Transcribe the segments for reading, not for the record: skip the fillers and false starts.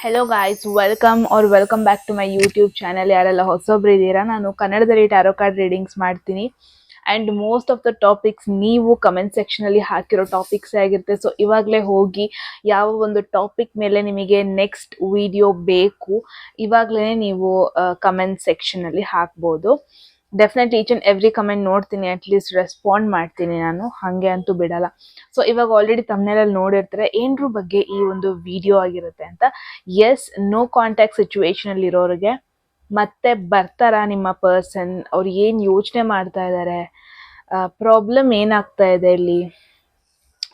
Hello guys, welcome back to my YouTube channel. ಯಾರೆಲ್ಲ ಹೊಸೊಬ್ರು ಇದ್ದೀರಾ, ನಾನು ಕನ್ನಡದಲ್ಲಿ ಟ್ಯಾರೋ ಕಾರ್ಡ್ ರೀಡಿಂಗ್ಸ್ ಮಾಡ್ತೀನಿ. And most of the topics ನೀವು ಕಮೆಂಟ್ ಸೆಕ್ಷನಲ್ಲಿ ಹಾಕಿರೋ ಟಾಪಿಕ್ಸ್ ಆಗಿರುತ್ತೆ. ಸೊ ಇವಾಗಲೇ ಹೋಗಿ ಯಾವ ಒಂದು ಟಾಪಿಕ್ ಮೇಲೆ ನಿಮಗೆ ನೆಕ್ಸ್ಟ್ ವಿಡಿಯೋ ಬೇಕು ಇವಾಗಲೇ ನೀವು ಕಮೆಂಟ್ ಸೆಕ್ಷನಲ್ಲಿ ಹಾಕ್ಬೋದು. Definitely each and every comment ನೋಡ್ತೀನಿ, ಅಟ್ಲೀಸ್ಟ್ ರೆಸ್ಪಾಂಡ್ ಮಾಡ್ತೀನಿ, ನಾನು ಹಾಗೆ ಅಂತೂ ಬಿಡಲ್ಲ. ಸೊ ಇವಾಗ ಆಲ್ರೆಡಿ ತಮ್ಮನೇಲಿ ನೋಡಿರ್ತಾರೆ ಏನ್ರ ಬಗ್ಗೆ ಈ ಒಂದು ವಿಡಿಯೋ ಆಗಿರುತ್ತೆ ಅಂತ. ಎಸ್, ನೋ ಕಾಂಟ್ಯಾಕ್ಟ್ ಸಿಚುವೇಶನ್ ಅಲ್ಲಿ ಇರೋರಿಗೆ ಮತ್ತೆ ಬರ್ತಾರ ನಿಮ್ಮ ಪರ್ಸನ್, ಅವ್ರು ಏನ್ ಯೋಚನೆ ಮಾಡ್ತಾ ಇದ್ದಾರೆ, ಪ್ರಾಬ್ಲಮ್ ಏನಾಗ್ತಾ ಇದೆ ಇಲ್ಲಿ.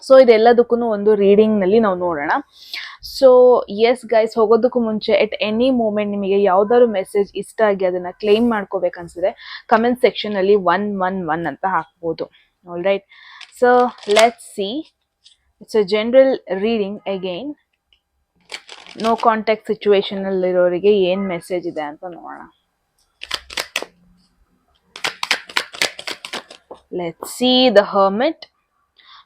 ಸೊ ಇದೆಲ್ಲದಕ್ಕೂ ಒಂದು ರೀಡಿಂಗ್ ನಲ್ಲಿ ನಾವು ನೋಡೋಣ. ಸೊ ಎಸ್ ಗೈಸ್, ಹೋಗೋದಕ್ಕೂ ಮುಂಚೆ ಎಟ್ ಎನಿ ಮೂಮೆಂಟ್ ನಿಮಗೆ ಯಾವ್ದಾದ್ರು ಮೆಸೇಜ್ ಇಷ್ಟ ಆಗಿ ಅದನ್ನ ಕ್ಲೈಮ್ ಮಾಡ್ಕೋಬೇಕನ್ಸಿದ್ರೆ ಕಮೆಂಟ್ ಸೆಕ್ಷನ್ ಅಲ್ಲಿ 111 ಅಂತ ಹಾಕ್ಬೋದು. All right, so let's see. It's a general reading again. No contact situation ಅಲ್ಲಿರೋರಿಗೆ ಏನ್ ಮೆಸೇಜ್ ಇದೆ ಅಂತ ನೋಡೋಣ. Let's see the hermit.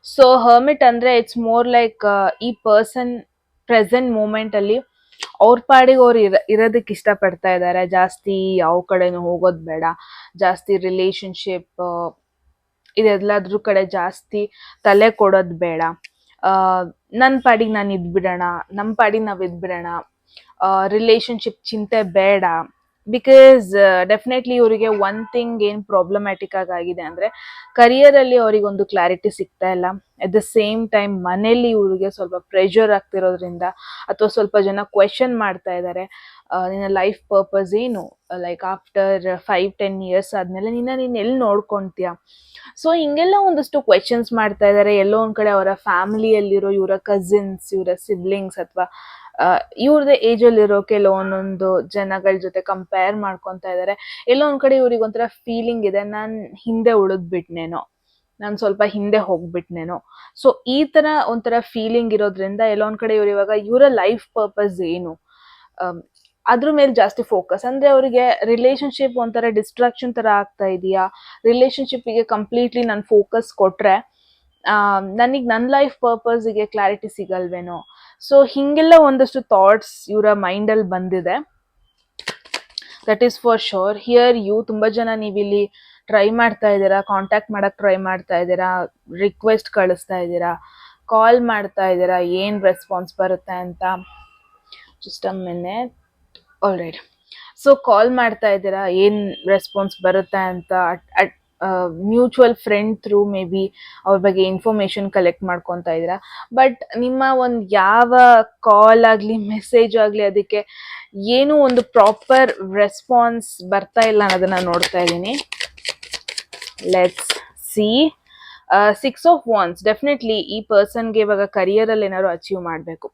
So hermit ಅಂದ್ರೆ ಇಟ್ಸ್ ಮೋರ್ ಲೈಕ್ ಈ ಪರ್ಸನ್ ಪ್ರೆಸೆಂಟ್ ಮೂಮೆಂಟ್ ಅಲ್ಲಿ ಅವ್ರ ಪಾಡಿಗೆ ಅವ್ರು ಇರೋದಕ್ಕೆ ಇಷ್ಟಪಡ್ತಾ ಇದ್ದಾರೆ. ಜಾಸ್ತಿ ಯಾವ ಕಡೆನೂ ಹೋಗೋದು ಬೇಡ, ಜಾಸ್ತಿ ರಿಲೇಶನ್ಶಿಪ್ ಇದೆಲ್ಲದ್ರ ಕಡೆ ಜಾಸ್ತಿ ತಲೆ ಕೊಡೋದು ಬೇಡ. ನನ್ನ ಪಾಡಿಗೆ ನಾನು ಇದ್ಬಿಡೋಣ, ನಮ್ಮ ಪಾಡಿಗೆ ನಾವು ಇದ್ಬಿಡೋಣ, ರಿಲೇಶನ್ಶಿಪ್ ಚಿಂತೆ ಬೇಡ. ಬಿಕಾಸ್ ಡೆಫಿನೆಟ್ಲಿ ಇವರಿಗೆ ಒನ್ ಥಿಂಗ್ ಏನು ಪ್ರಾಬ್ಲಮ್ಯಾಟಿಕ್ ಆಗಿದೆ ಅಂದರೆ ಕರಿಯರಲ್ಲಿ ಅವರಿಗೆ ಒಂದು ಕ್ಲಾರಿಟಿ ಸಿಗ್ತಾ ಇಲ್ಲ. ಅಟ್ ದ ಸೇಮ್ ಟೈಮ್ ಮನೇಲಿ ಇವರಿಗೆ ಸ್ವಲ್ಪ ಪ್ರೆಷರ್ ಆಗ್ತಿರೋದ್ರಿಂದ ಅಥವಾ ಸ್ವಲ್ಪ ಜನ ಕ್ವೆಶನ್ ಮಾಡ್ತಾ ಇದ್ದಾರೆ, ನಿನ್ನ ಲೈಫ್ ಪರ್ಪಸ್ ಏನು, ಲೈಕ್ ಆಫ್ಟರ್ 5-10 ಇಯರ್ಸ್ ಆದಮೇಲೆ ನೀನು ಎಲ್ಲಿ ನೋಡ್ಕೊತೀಯ. ಸೊ ಹಿಂಗೆಲ್ಲ ಒಂದಷ್ಟು ಕ್ವೆಶನ್ಸ್ ಮಾಡ್ತಾ ಇದ್ದಾರೆ. ಎಲ್ಲೋ ಒಂದು ಕಡೆ ಅವರ ಫ್ಯಾಮಿಲಿಯಲ್ಲಿರೋ ಇವರ ಕಸಿನ್ಸ್, ಇವರ ಸಿಬ್ಲಿಂಗ್ಸ್ ಅಥವಾ ಇವ್ರದೇ ಏಜಲ್ಲಿರೋ ಕೆಲವೊಂದೊಂದು ಜನಗಳ ಜೊತೆ ಕಂಪೇರ್ ಮಾಡ್ಕೊತಾ ಇದ್ದಾರೆ. ಎಲ್ಲೋ ಒಂದ್ ಕಡೆ ಇವ್ರಿಗೆ ಒಂಥರ ಫೀಲಿಂಗ್ ಇದೆ, ನಾನು ಹಿಂದೆ ಉಳಿದ್ಬಿಟ್ನೇನೋ, ನಾನು ಸ್ವಲ್ಪ ಹಿಂದೆ ಹೋಗ್ಬಿಟ್ನೇನೋ. ಸೊ ಈ ತರ ಒಂಥರ ಫೀಲಿಂಗ್ ಇರೋದ್ರಿಂದ ಎಲ್ಲೋ ಒಂದ್ ಕಡೆ ಇವ್ರು ಇವಾಗ ಇವರ ಲೈಫ್ ಪರ್ಪಸ್ ಏನು ಅದ್ರ ಮೇಲೆ ಜಾಸ್ತಿ ಫೋಕಸ್. ಅಂದ್ರೆ ಅವರಿಗೆ ರಿಲೇಶನ್ಶಿಪ್ ಒಂಥರ ಡಿಸ್ಟ್ರಾಕ್ಷನ್ ತರ ಆಗ್ತಾ ಇದೆಯಾ, ರಿಲೇಶನ್ಶಿಪ್ಗೆ ಕಂಪ್ಲೀಟ್ಲಿ ನಾನು ಫೋಕಸ್ ಕೊಟ್ರೆ ನನಗೆ ನನ್ನ ಲೈಫ್ ಪರ್ಪಸ್ಗೆ ಕ್ಲಾರಿಟಿ ಸಿಗಲ್ವೇನೋ. ಸೊ ಹಿಂಗೆಲ್ಲ ಒಂದಷ್ಟು ಥಾಟ್ಸ್ ಇವರ ಮೈಂಡಲ್ಲಿ ಬಂದಿದೆ. That is for sure. Here you ತುಂಬ ಜನ ನೀವಿಲ್ಲಿ ಟ್ರೈ ಮಾಡ್ತಾ ಇದ್ದೀರಾ, ಕಾಂಟ್ಯಾಕ್ಟ್ ಮಾಡಕ್ಕೆ ಟ್ರೈ ಮಾಡ್ತಾ ಇದ್ದೀರಾ, ರಿಕ್ವೆಸ್ಟ್ ಕಳಿಸ್ತಾ ಇದ್ದೀರಾ, ಕಾಲ್ ಮಾಡ್ತಾ ಇದ್ದೀರಾ, ಏನು ರೆಸ್ಪಾನ್ಸ್ ಬರುತ್ತೆ ಅಂತ. Just a minute. All right, so ಕಾಲ್ ಮಾಡ್ತಾ ಇದ್ದೀರಾ, ಏನು ರೆಸ್ಪಾನ್ಸ್ ಬರುತ್ತೆ ಅಂತ. Mutual friend through may be ಅವ್ರ ಬಗ್ಗೆ ಇನ್ಫಾರ್ಮೇಶನ್ ಕಲೆಕ್ಟ್ ಮಾಡ್ಕೊತಾ ಇದ್ದೀರಾ. ಬಟ್ ನಿಮ್ಮ ಒಂದು ಯಾವ ಕಾಲ್ ಆಗಲಿ ಮೆಸೇಜ್ ಆಗಲಿ ಅದಕ್ಕೆ ಏನೂ ಒಂದು ಪ್ರಾಪರ್ ರೆಸ್ಪಾನ್ಸ್ ಬರ್ತಾ ಇಲ್ಲ ಅನ್ನೋದನ್ನ ನೋಡ್ತಾ ಇದ್ದೀನಿ. Let's see. 6 of wands. Definitely ಈ ಪರ್ಸನ್ಗೆ ಇವಾಗ ಕರಿಯರಲ್ಲಿ ಏನಾದ್ರು ಅಚೀವ್ ಮಾಡಬೇಕು.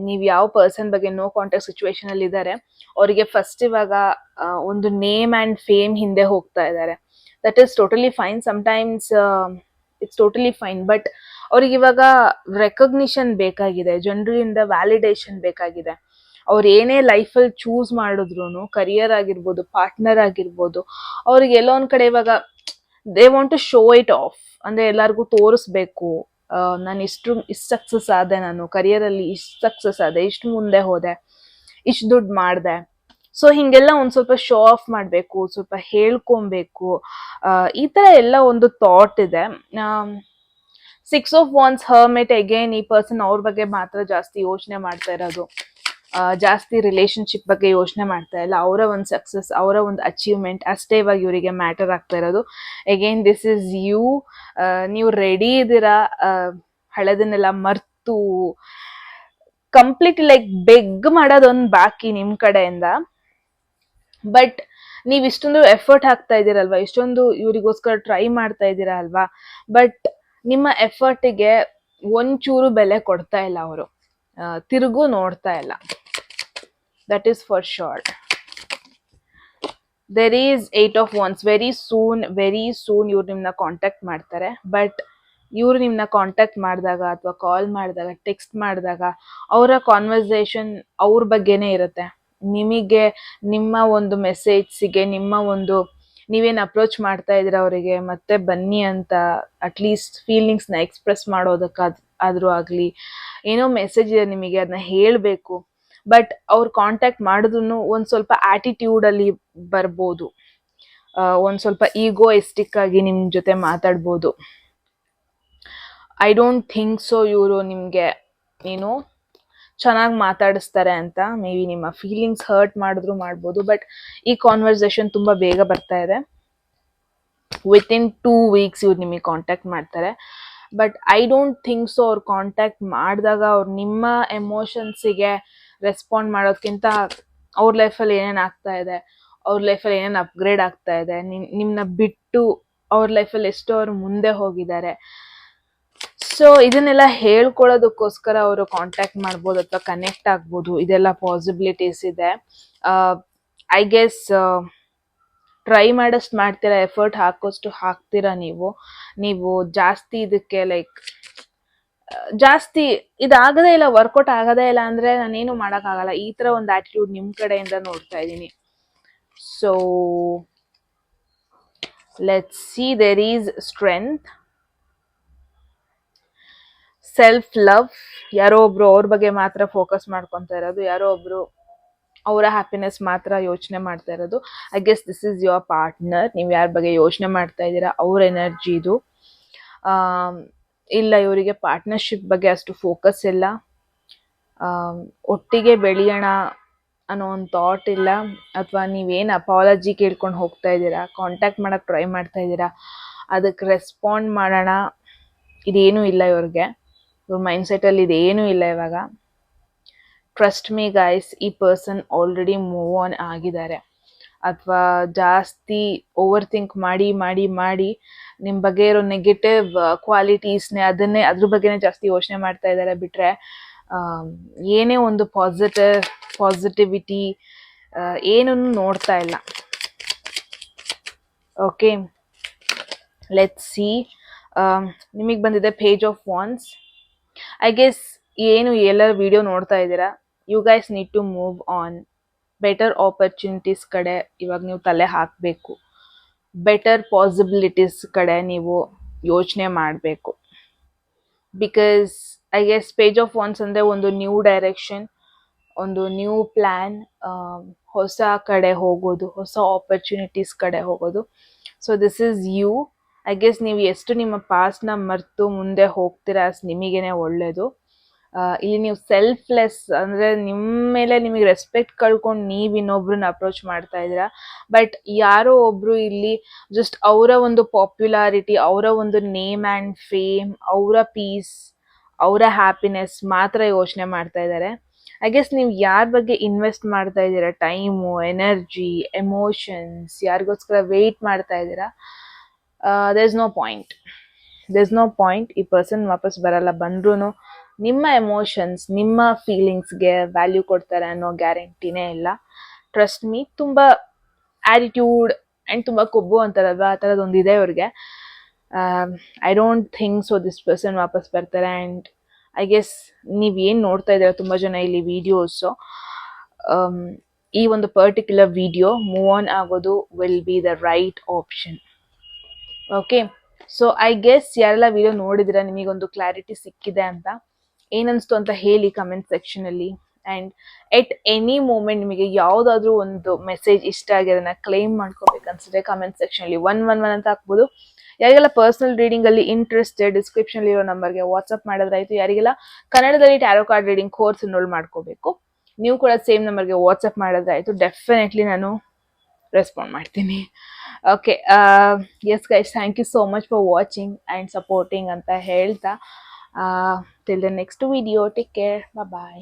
ನೀವು ಯಾವ ಪರ್ಸನ್ ಬಗ್ಗೆ ನೋ ಕಾಂಟ್ಯಾಕ್ಟ್ ಸಿಚುವೇಶನ್ ಅಲ್ಲಿ ಇದ್ದಾರೆ ಅವರಿಗೆ ಫಸ್ಟ್ ಇವಾಗ ಒಂದು ನೇಮ್ ಆ್ಯಂಡ್ ಫೇಮ್ ಹಿಂದೆ ಹೋಗ್ತಾ ಇದ್ದಾರೆ. That is totally fine. Sometimes it's totally fine. But ಅವ್ರಿಗೆ ಇವಾಗ ರೆಕಗ್ನಿಷನ್ ಬೇಕಾಗಿದೆ, ಜನರಿಂದ ವ್ಯಾಲಿಡೇಷನ್ ಬೇಕಾಗಿದೆ. ಅವ್ರು ಏನೇ ಲೈಫಲ್ಲಿ ಚೂಸ್ ಮಾಡಿದ್ರು, ಕರಿಯರ್ ಆಗಿರ್ಬೋದು, ಪಾರ್ಟ್ನರ್ ಆಗಿರ್ಬೋದು, ಅವ್ರಿಗೆ ಎಲ್ಲೋ ಒಂದ್ ಕಡೆ ಇವಾಗ they want to show it off. ಅಂದ್ರೆ ಎಲ್ಲರಿಗೂ ತೋರಿಸ್ಬೇಕು, ನಾನು ಇಷ್ಟು ಸಕ್ಸಸ್ ಆದೆ, ನಾನು ಕರಿಯರಲ್ಲಿ ಇಷ್ಟು ಸಕ್ಸಸ್ ಆದೆ, ಇಷ್ಟು ಮುಂದೆ ಹೋದೆ, ಇಷ್ಟು ದುಡ್ಡು ಮಾಡಿದೆ. ಸೊ ಹಿಂಗೆಲ್ಲ ಒಂದು ಸ್ವಲ್ಪ ಶೋ ಆಫ್ ಮಾಡಬೇಕು, ಸ್ವಲ್ಪ ಹೇಳ್ಕೊಬೇಕು, ಈ ಥರ ಎಲ್ಲ ಒಂದು ಥಾಟ್ ಇದೆ. 6 ಆಫ್ ವಾಂಡ್ಸ್ ಹರ್ಮಿಟ್. ಅಗೇನ್ ಈ ಪರ್ಸನ್ ಅವ್ರ ಬಗ್ಗೆ ಮಾತ್ರ ಜಾಸ್ತಿ ಯೋಚನೆ ಮಾಡ್ತಾ ಇರೋದು, ಜಾಸ್ತಿ ರಿಲೇಶನ್ಶಿಪ್ ಬಗ್ಗೆ ಯೋಚನೆ ಮಾಡ್ತಾ ಇಲ್ಲ. ಅವರ ಒಂದು ಸಕ್ಸಸ್, ಅವರ ಒಂದು ಅಚೀವ್ಮೆಂಟ್ ಅಷ್ಟೇ ಇವಾಗ ಇವರಿಗೆ ಮ್ಯಾಟರ್ ಆಗ್ತಾ ಇರೋದು. Again this is you. ನೀವು ರೆಡಿ ಇದ್ದೀರಾ ಹಳೆದನ್ನೆಲ್ಲ ಮರ್ತು ಕಂಪ್ಲೀಟ್ ಲೈಕ್ ಬೆಗ್ ಮಾಡೋದೊಂದು ಬಾಕಿ ನಿಮ್ಮ ಕಡೆಯಿಂದ. ಬಟ್ ನೀವು ಇಷ್ಟೊಂದು ಎಫರ್ಟ್ ಹಾಕ್ತಾ ಇದ್ದೀರಲ್ವಾ, ಇಷ್ಟೊಂದು ಇವರಿಗೋಸ್ಕರ ಟ್ರೈ ಮಾಡ್ತಾ ಇದ್ದೀರಾ ಅಲ್ವಾ, ಬಟ್ ನಿಮ್ಮ ಎಫರ್ಟಿಗೆ ಒಂಚೂರು ಬೆಲೆ ಕೊಡ್ತಾ ಇಲ್ಲ ಅವರು, ತಿರುಗು ನೋಡ್ತಾ ಇಲ್ಲ. That is for sure. There is 8 of wands. Very soon ಇವ್ರು ನಿಮ್ಮನ್ನ ಕಾಂಟ್ಯಾಕ್ಟ್ ಮಾಡ್ತಾರೆ. ಬಟ್ ಇವ್ರು ನಿಮ್ಮನ್ನ ಕಾಂಟ್ಯಾಕ್ಟ್ ಮಾಡಿದಾಗ ಅಥವಾ ಕಾಲ್ ಮಾಡಿದಾಗ, ಟೆಕ್ಸ್ಟ್ ಮಾಡಿದಾಗ ಅವರ ಕಾನ್ವರ್ಸೇಷನ್ ಅವ್ರ ಬಗ್ಗೆನೇ ಇರುತ್ತೆ. ನಿಮಗೆ ನಿಮ್ಮ ಒಂದು ಮೆಸೇಜ್ಸಿಗೆ, ನಿಮ್ಮ ಒಂದು ನೀವೇನು ಅಪ್ರೋಚ್ ಮಾಡ್ತಾ ಇದ್ದೀರಾ ಅವರಿಗೆ ಮತ್ತೆ ಬನ್ನಿ ಅಂತ ಅಟ್ಲೀಸ್ಟ್ ಫೀಲಿಂಗ್ಸ್ನ ಎಕ್ಸ್ಪ್ರೆಸ್ ಮಾಡೋದಕ್ಕಾದ್ರೂ ಆಗಲಿ, ಏನೋ ಮೆಸೇಜ್ ಇದೆ ನಿಮಗೆ, ಅದನ್ನ ಹೇಳಬೇಕು. ಬಟ್ ಅವ್ರು ಕಾಂಟ್ಯಾಕ್ಟ್ ಮಾಡಿದ್ರು ಒಂದು ಸ್ವಲ್ಪ ಆಟಿಟ್ಯೂಡಲ್ಲಿ ಬರ್ಬೋದು, ಒಂದು ಸ್ವಲ್ಪ ಈಗೋಯಿಸ್ಟಿಕ್ ಆಗಿ ನಿಮ್ಮ ಜೊತೆ ಮಾತಾಡ್ಬೋದು. ಐ ಡೋಂಟ್ ಥಿಂಕ್ ಸೊ ಇವರು ನಿಮಗೆ ಏನು ಚೆನ್ನಾಗಿ ಮಾತಾಡಿಸ್ತಾರೆ ಅಂತ. ಮೇ ಬಿ ನಿಮ್ಮ ಫೀಲಿಂಗ್ಸ್ ಹರ್ಟ್ ಮಾಡಿದ್ರು ಮಾಡ್ಬೋದು, ಬಟ್ ಈ ಕಾನ್ವರ್ಸೇಷನ್ ತುಂಬ ಬೇಗ ಬರ್ತಾ ಇದೆ. ವಿತಿನ್ 2 weeks ಇವ್ರು ನಿಮಗೆ ಕಾಂಟ್ಯಾಕ್ಟ್ ಮಾಡ್ತಾರೆ. But I don't think so ಅವ್ರು ಕಾಂಟ್ಯಾಕ್ಟ್ ಮಾಡಿದಾಗ ಅವ್ರು ನಿಮ್ಮ ಎಮೋಷನ್ಸಿಗೆ ರೆಸ್ಪಾಂಡ್ ಮಾಡೋದಕ್ಕಿಂತ ಅವ್ರ ಲೈಫಲ್ಲಿ ಏನೇನು ಆಗ್ತಾ ಇದೆ, ಅವ್ರ ಲೈಫಲ್ಲಿ ಏನೇನು ಅಪ್ಗ್ರೇಡ್ ಆಗ್ತಾ ಇದೆ, ನಿಮ್ಮನ್ನ ಬಿಟ್ಟು ಅವ್ರ ಲೈಫಲ್ಲಿ ಎಷ್ಟು ಅವ್ರು ಮುಂದೆ ಹೋಗಿದ್ದಾರೆ, ಸೊ ಇದನ್ನೆಲ್ಲ ಹೇಳ್ಕೊಳ್ಳೋದಕ್ಕೋಸ್ಕರ ಅವರು ಕಾಂಟ್ಯಾಕ್ಟ್ ಮಾಡ್ಬೋದು ಅಥವಾ ಕನೆಕ್ಟ್ ಆಗ್ಬೋದು. ಇದೆಲ್ಲ ಪಾಸಿಬಿಲಿಟೀಸ್ ಇದೆ. ಐ ಗೆಸ್ ಟ್ರೈ ಮಾಡೋಷ್ಟು ಮಾಡ್ತೀರಾ, ಎಫರ್ಟ್ ಹಾಕೋಷ್ಟು ಹಾಕ್ತೀರಾ. ನೀವು ಜಾಸ್ತಿ ಇದಕ್ಕೆ ಲೈಕ್ ಜಾಸ್ತಿ ಇದಾಗದೇ ಇಲ್ಲ, ವರ್ಕೌಟ್ ಆಗೋದೇ ಇಲ್ಲ ಅಂದರೆ ನಾನೇನು ಮಾಡೋಕ್ಕಾಗಲ್ಲ. ಈ ಥರ ಒಂದು ಆಟಿಟ್ಯೂಡ್ ನಿಮ್ಮ ಕಡೆಯಿಂದ ನೋಡ್ತಾ ಇದ್ದೀನಿ. So let's see, there is strength, self love. ಯಾರೋ ಒಬ್ರು ಅವ್ರ ಬಗ್ಗೆ ಮಾತ್ರ ಫೋಕಸ್ ಮಾಡ್ಕೊತಾ ಇರೋದು, ಯಾರೋ ಒಬ್ರು ಅವರ ಹ್ಯಾಪಿನೆಸ್ ಮಾತ್ರ ಯೋಚನೆ ಮಾಡ್ತಾ ಇರೋದು. I guess this is your partner. ನೀವು ಯಾರ ಬಗ್ಗೆ ಯೋಚನೆ ಮಾಡ್ತಾ ಇದ್ದೀರಾ ಅವ್ರ ಎನರ್ಜಿ ಇದು. ಇಲ್ಲ, ಇವರಿಗೆ ಪಾರ್ಟ್ನರ್ಶಿಪ್ ಬಗ್ಗೆ ಅಷ್ಟು ಫೋಕಸ್ ಇಲ್ಲ, ಒಟ್ಟಿಗೆ ಬೆಳೆಯೋಣ ಅನ್ನೋ ಒಂದು ಥಾಟ್ ಇಲ್ಲ, ಅಥವಾ ನೀವೇನು ಅಪಾಲಜಿ ಕೇಳ್ಕೊಂಡು ಹೋಗ್ತಾ ಇದ್ದೀರಾ, ಕಾಂಟ್ಯಾಕ್ಟ್ ಮಾಡೋಕ್ಕೆ ಟ್ರೈ ಮಾಡ್ತಾ ಇದ್ದೀರಾ, ಅದಕ್ಕೆ ರೆಸ್ಪಾಂಡ್ ಮಾಡೋಣ, ಇದೇನೂ ಇಲ್ಲ ಇವ್ರಿಗೆ. ಇವ್ರ ಮೈಂಡ್ಸೆಟಲ್ಲಿ ಇದೇನೂ ಇಲ್ಲ ಇವಾಗ. ಟ್ರಸ್ಟ್ ಮೀ ಗೈಸ್, ಈ ಪರ್ಸನ್ ಆಲ್ರೆಡಿ ಮೂವ್ ಆನ್ ಆಗಿದ್ದಾರೆ, ಅಥವಾ ಜಾಸ್ತಿ ಓವರ್ ಥಿಂಕ್ ಮಾಡಿ ಮಾಡಿ ಮಾಡಿ ನಿಮ್ಮ ಬಗ್ಗೆ ಇರೋ ನೆಗೆಟಿವ್ ಕ್ವಾಲಿಟೀಸ್ನೇ ಅದ್ರ ಬಗ್ಗೆನೇ ಜಾಸ್ತಿ ಯೋಚನೆ ಮಾಡ್ತಾ ಇದ್ದಾರೆ. ಬಿಟ್ಟರೆ ಏನೇ ಒಂದು ಪಾಸಿಟಿವಿಟಿ ಏನನ್ನು ನೋಡ್ತಾ ಇಲ್ಲ. Okay, let's see. ನಿಮಗೆ ಬಂದಿದೆ page of wands. I guess ಏನು ಎಲ್ಲರ ವಿಡಿಯೋ ನೋಡ್ತಾ ಇದ್ದೀರಾ, you guys need to move on. Better opportunities ಕಡೆ ಇವಾಗ ನೀವು ತಲೆ ಹಾಕಬೇಕು, ಬೆಟರ್ ಪಾಸಿಬಿಲಿಟೀಸ್ ಕಡೆ ನೀವು ಯೋಚನೆ ಮಾಡಬೇಕು. Because I guess page of wands ಅಂದರೆ ಒಂದು ನ್ಯೂ ಡೈರೆಕ್ಷನ್, ಒಂದು ನ್ಯೂ ಪ್ಲ್ಯಾನ್, ಹೊಸ ಕಡೆ ಹೋಗೋದು, ಹೊಸ ಆಪರ್ಚುನಿಟೀಸ್ ಕಡೆ ಹೋಗೋದು. So this is you. I guess ನೀವು ಎಷ್ಟು ನಿಮ್ಮ ಪಾಸ್ಟ್ನ ಮರೆತು ಮುಂದೆ ಹೋಗ್ತೀರಾ ಅಷ್ಟು ನಿಮಗೇನೆ ಒಳ್ಳೆಯದು. ಇಲ್ಲಿ ನೀವು ಸೆಲ್ಫ್ಲೆಸ್ ಅಂದರೆ ನಿಮ್ಮ ಮೇಲೆ ನಿಮಗೆ ರೆಸ್ಪೆಕ್ಟ್ ಕಳ್ಕೊಂಡು ನೀವು ಇನ್ನೊಬ್ರನ್ನ ಅಪ್ರೋಚ್ ಮಾಡ್ತಾ ಇದ್ದೀರಾ. ಬಟ್ ಯಾರೋ ಒಬ್ಬರು ಇಲ್ಲಿ ಜಸ್ಟ್ ಅವರ ಒಂದು ಪಾಪ್ಯುಲಾರಿಟಿ, ಅವರ ಒಂದು ನೇಮ್ ಆ್ಯಂಡ್ ಫೇಮ್, ಅವರ ಪೀಸ್, ಅವರ ಹ್ಯಾಪಿನೆಸ್ ಮಾತ್ರ ಯೋಚನೆ ಮಾಡ್ತಾ ಇದ್ದಾರೆ. ಐ ಗೆಸ್ ನೀವು ಯಾರ ಬಗ್ಗೆ ಇನ್ವೆಸ್ಟ್ ಮಾಡ್ತಾ ಇದ್ದೀರಾ, ಟೈಮು, ಎನರ್ಜಿ, ಎಮೋಷನ್ಸ್, ಯಾರಿಗೋಸ್ಕರ ವೆಯ್ಟ್ ಮಾಡ್ತಾ ಇದ್ದೀರಾ, ದೇರ್ ಇಸ್ ನೋ ಪಾಯಿಂಟ್. ಈ ಪರ್ಸನ್ ವಾಪಸ್ ಬರಲ್ಲ, ಬಂದ್ರೂ ನಿಮ್ಮ ಎಮೋಷನ್ಸ್, ನಿಮ್ಮ ಫೀಲಿಂಗ್ಸ್ಗೆ ವ್ಯಾಲ್ಯೂ ಕೊಡ್ತಾರೆ ಅನ್ನೋ ಗ್ಯಾರಂಟಿನೇ ಇಲ್ಲ. Trust me. ತುಂಬ ಆ್ಯಟಿಟ್ಯೂಡ್ ಆ್ಯಂಡ್ ತುಂಬ ಕೊಬ್ಬು ಅಂತಾರಲ್ವ, ಆ ಥರದ್ದೊಂದು ಇದೆ ಅವ್ರಿಗೆ. I don't think so this person ವಾಪಸ್ ಬರ್ತಾರೆ. ಆ್ಯಂಡ್ ಐ ಗೆಸ್ ನೀವೇನು ನೋಡ್ತಾ ಇದ್ದೀರಾ ತುಂಬ ಜನ ಇಲ್ಲಿ ವೀಡಿಯೋಸು, ಈ ಒಂದು ಪರ್ಟಿಕ್ಯುಲರ್ ವಿಡಿಯೋ ಮೂವ್ ಆನ್ ಆಗೋದು will be the right option. Okay, so I guess ಯಾರೆಲ್ಲ ವಿಡಿಯೋ ನೋಡಿದಿರ ನಿಮಗೊಂದು ಕ್ಲಾರಿಟಿ ಸಿಕ್ಕಿದೆ ಅಂತ. ಏನನ್ನಿಸ್ತು ಅಂತ ಹೇಳಿ ಕಮೆಂಟ್ ಸೆಕ್ಷನಲ್ಲಿ. ಆ್ಯಂಡ್ ಎಟ್ ಎನಿ ಮೂಮೆಂಟ್ ನಿಮಗೆ ಯಾವುದಾದ್ರೂ ಒಂದು ಮೆಸೇಜ್ ಇಷ್ಟ ಆಗಿ ಅದನ್ನು ಕ್ಲೈಮ್ ಮಾಡ್ಕೋಬೇಕನ್ಸಿದ್ರೆ ಕಮೆಂಟ್ ಸೆಕ್ಷನಲ್ಲಿ 111 ಅಂತ ಹಾಕ್ಬೋದು. ಯಾರಿಗೆಲ್ಲ ಪರ್ಸನಲ್ ರೀಡಿಂಗಲ್ಲಿ ಇಂಟ್ರೆಸ್ಟೆಡ್, ಡಿಸ್ಕ್ರಿಪ್ಷನಲ್ಲಿ ಇರೋ ನಂಬರ್ಗೆ ವಾಟ್ಸಪ್ ಮಾಡಿದ್ರಾಯಿತು. ಯಾರಿಗೆಲ್ಲ ಕನ್ನಡದಲ್ಲಿ tarot card reading course enroll ಮಾಡ್ಕೋಬೇಕು, ನೀವು ಕೂಡ ಸೇಮ್ ನಂಬರ್ಗೆ ವಾಟ್ಸಪ್ ಮಾಡಿದ್ರಾಯಿತು. ಡೆಫಿನೆಟ್ಲಿ ನಾನು ರೆಸ್ಪಾಂಡ್ ಮಾಡ್ತೀನಿ. Okay, yes guys, thank you so much for watching and supporting ಅಂತ ಹೇಳ್ತಾ, till the next video, take care, bye.